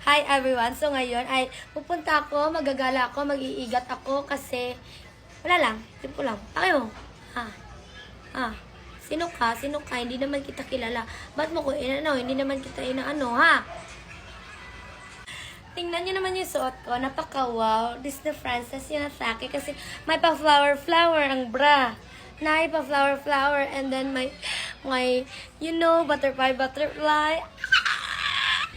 Hi everyone! So ngayon ay pupunta ako, magagala ako, mag-iigat ako kasi wala lang, simple lang. Pake mo. Sino ka? Sino ka? Hindi naman kita kilala. Ba't mo ko inano? Hindi naman kita inaano, ha? Tingnan niyo naman yung suot ko. Napaka-wow. This is the Frances Yunatake kasi may pa-flower-flower ang bra. Na pa-flower-flower and then may butterfly.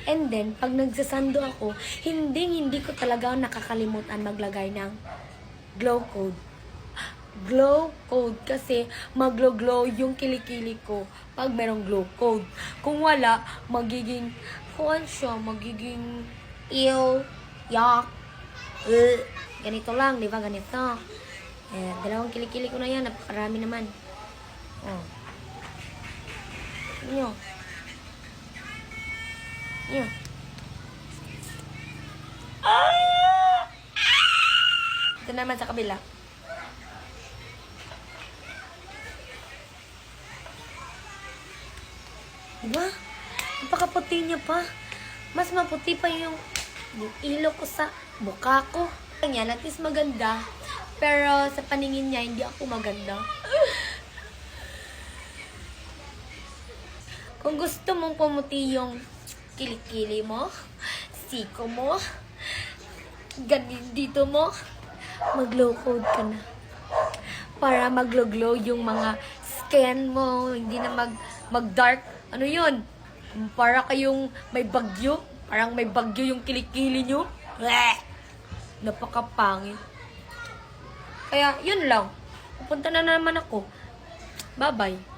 And then, pag nagsasando ako, hindi ko talaga nakakalimutan maglagay ng glow code. Glow code kasi maglo-glow yung kilikili ko pag merong glow code. Kung wala, magiging yak. Ganito lang, di ba? Ganito. Dalawang kilikili ko na yan. Napakarami naman. Nyo. Ito naman sa kabila. Diba? Napakaputi niya pa. Mas maputi pa yung ilo ko sa mukha ko. Yan, at least maganda. Pero sa paningin niya, hindi ako maganda. Kung gusto mong pumuti yung kilikili mo, siko mo, dito mo, mag-glow code ka na. Para mag-glow yung mga skin mo, hindi na mag-dark. Ano yun? Para kayong may bagyo. Parang may bagyo yung kilikili nyo. Napakapangit. Kaya, yun lang. Pupunta na naman ako. Bye-bye.